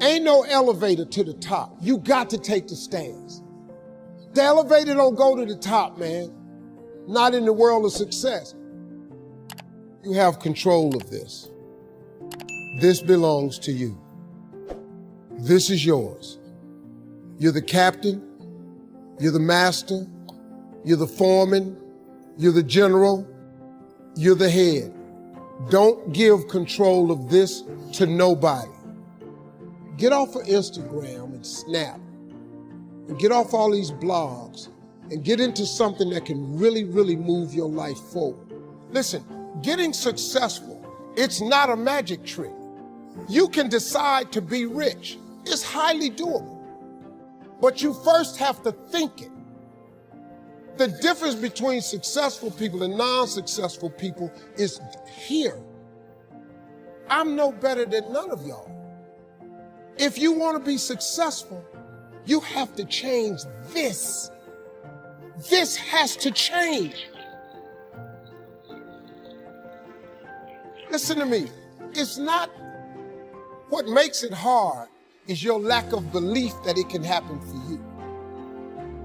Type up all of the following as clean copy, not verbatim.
Ain't no elevator to the top. You got to take the stairs. The elevator don't go to the top, man. Not in the world of success. You have control of this. This belongs to you. This is yours. You're the captain. You're the master. You're the foreman. You're the general. You're the head. Don't give control of this to nobody. Get off of Instagram and Snap and get off all these blogs and get into something that can really, really move your life forward. Listen, getting successful, it's not a magic trick. You can decide to be rich. It's highly doable. But you first have to think it. The difference between successful people and non-successful people is here. I'm no better than none of y'all. If you want to be successful, you have to change this. This has to change. Listen to me. It's not what makes it hard is your lack of belief that it can happen for you.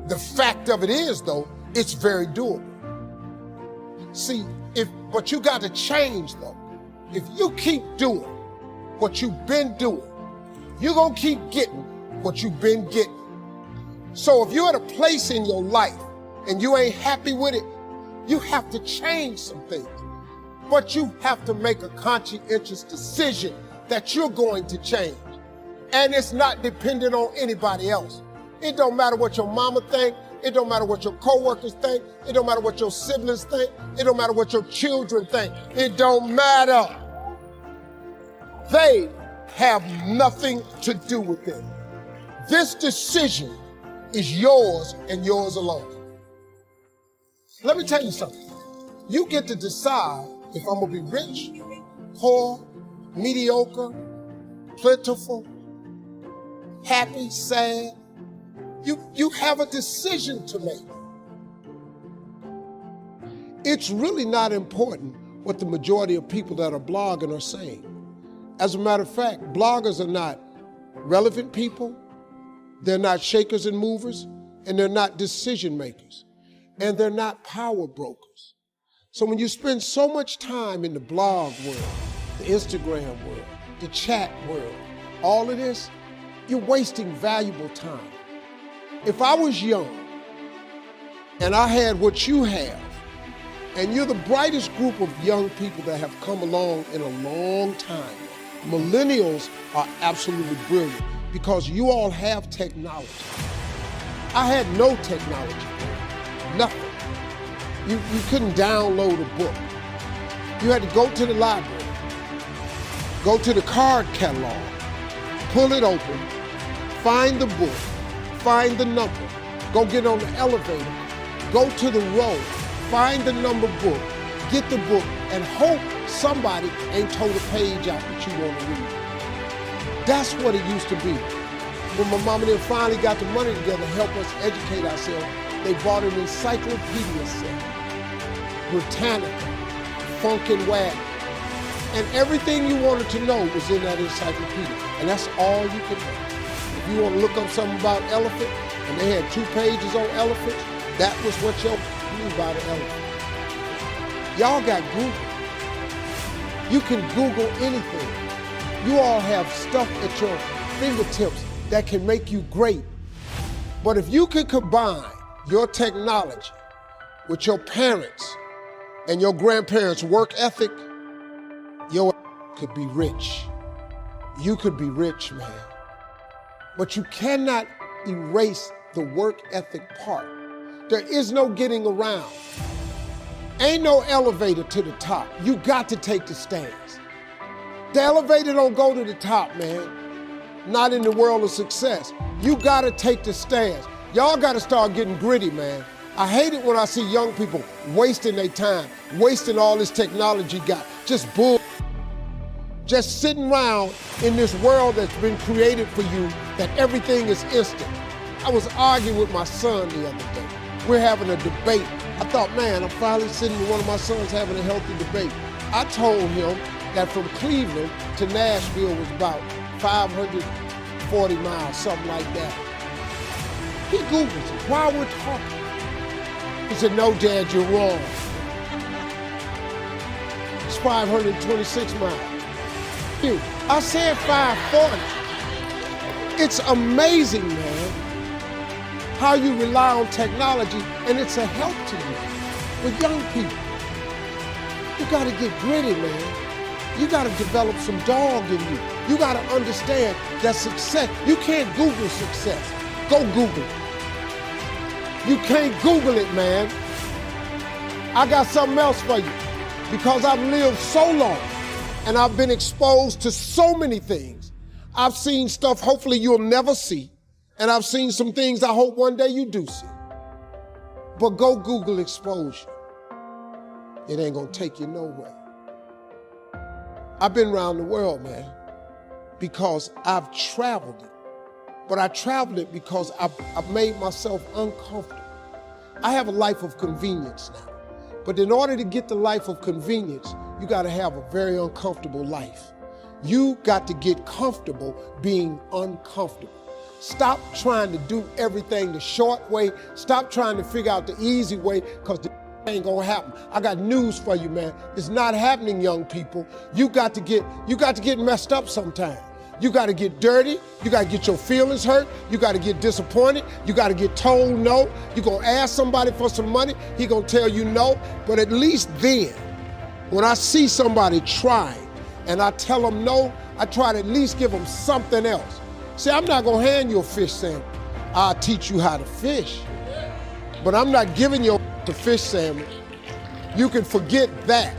The fact of it is, though, it's very doable. See, but you got to change, though. If you keep doing what you've been doing, you're going to keep getting what you've been getting. So if you're at a place in your life and you ain't happy with it, you have to change some things. But you have to make a conscientious decision that you're going to change. And it's not dependent on anybody else. It don't matter what your mama think. It don't matter what your coworkers think. It don't matter what your siblings think. It don't matter what your children think. It don't matter. They have nothing to do with it. This decision is yours and yours alone. Let me tell you something. You get to decide if I'm gonna be rich, poor, mediocre, plentiful, happy, sad. You have a decision to make. It's really not important what the majority of people that are blogging are saying. As a matter of fact, bloggers are not relevant people, they're not shakers and movers, and they're not decision makers, and they're not power brokers. So when you spend so much time in the blog world, the Instagram world, the chat world, all of this, you're wasting valuable time. If I was young and I had what you have, and you're the brightest group of young people that have come along in a long time, millennials are absolutely brilliant because you all have technology. I had no technology, nothing. You couldn't download a book. You had to go to the library, go to the card catalog, pull it open, find the book, find the number, go get on the elevator, go to the row, find the number book, get the book, and hope somebody ain't told a page out that you want to read. That's what it used to be. When my mom and them finally got the money together to help us educate ourselves, they bought an encyclopedia set, Britannica, Funkin' Wagon, and everything you wanted to know was in that encyclopedia, and that's all you could know. If you want to look up something about elephant, and they had 2 pages on elephants, that was what you knew about an elephant. Y'all got Google. You can Google anything. You all have stuff at your fingertips that can make you great. But if you can combine your technology with your parents and your grandparents' work ethic, your could be rich. You could be rich, man. But you cannot erase the work ethic part. There is no getting around. Ain't no elevator to the top. You got to take the stairs. The elevator don't go to the top, man. Not in the world of success. You got to take the stairs. Y'all got to start getting gritty, man. I hate it when I see young people wasting their time, wasting all this technology got, just bull. Just sitting around in this world that's been created for you, that everything is instant. I was arguing with my son the other day. We're having a debate. I thought, man, I'm finally sitting with one of my sons having a healthy debate. I told him that from Cleveland to Nashville was about 540 miles, something like that. He Googles it while we're talking. He said, no, Dad, you're wrong. It's 526 miles. I said 540. It's amazing, man, how you rely on technology and it's a help to you. With young people, you gotta get gritty, man. You gotta develop some dog in you. You gotta understand that success, you can't Google success. Go Google it. You can't Google it, man. I got something else for you. Because I've lived so long and I've been exposed to so many things. I've seen stuff hopefully you'll never see. And I've seen some things I hope one day you do see. But go Google exposure. It ain't gonna take you nowhere. I've been around the world, man, because I've traveled it. But I traveled it because I've made myself uncomfortable. I have a life of convenience now. But in order to get the life of convenience, you gotta have a very uncomfortable life. You got to get comfortable being uncomfortable. Stop trying to do everything the short way. Stop trying to figure out the easy way, because the ain't gonna happen. I got news for you, man. It's not happening, young people. You got to get messed up sometime. You got to get dirty. You got to get your feelings hurt. You got to get disappointed. You got to get told no. You're going to ask somebody for some money. He going to tell you no. But at least then, when I see somebody trying and I tell them no, I try to at least give them something else. See, I'm not going to hand you a fish sandwich. I'll teach you how to fish. But I'm not giving you a fish sandwich. You can forget that.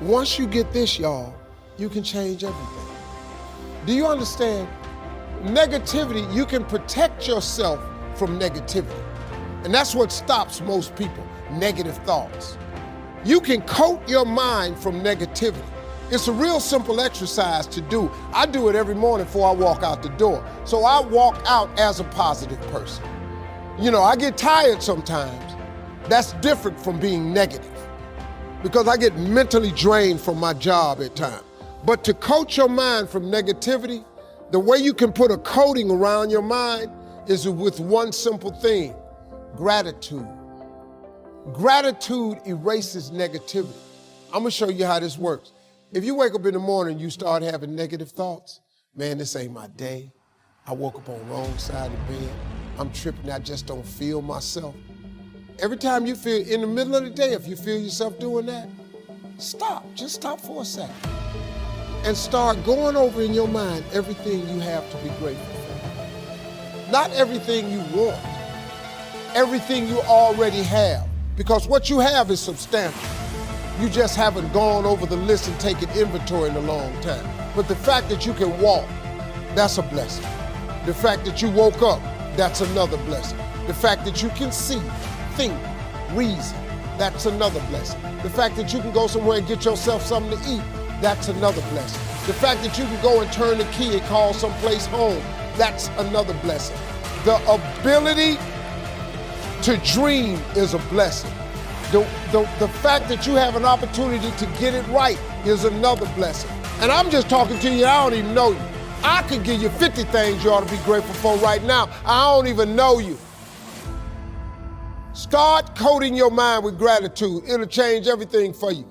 Once you get this, y'all, you can change everything. Do you understand? Negativity, you can protect yourself from negativity. And that's what stops most people, negative thoughts. You can coat your mind from negativity. It's a real simple exercise to do. I do it every morning before I walk out the door. So I walk out as a positive person. You know, I get tired sometimes. That's different from being negative, because I get mentally drained from my job at times. But to coat your mind from negativity, the way you can put a coating around your mind is with one simple thing: gratitude. Gratitude erases negativity. I'm gonna show you how this works. If you wake up in the morning and you start having negative thoughts, man, this ain't my day. I woke up on the wrong side of the bed. I'm tripping, I just don't feel myself. Every time you feel, in the middle of the day, if you feel yourself doing that, stop, just stop for a second. And start going over in your mind everything you have to be grateful for. Not everything you want, everything you already have. Because what you have is substantial. You just haven't gone over the list and taken inventory in a long time. But the fact that you can walk, that's a blessing. The fact that you woke up, that's another blessing. The fact that you can see, think, reason, that's another blessing. The fact that you can go somewhere and get yourself something to eat, that's another blessing. The fact that you can go and turn the key and call someplace home, that's another blessing. The ability to dream is a blessing. The fact that you have an opportunity to get it right is another blessing. And I'm just talking to you, I don't even know you. I could give you 50 things you ought to be grateful for right now. I don't even know you. Start coating your mind with gratitude. It'll change everything for you.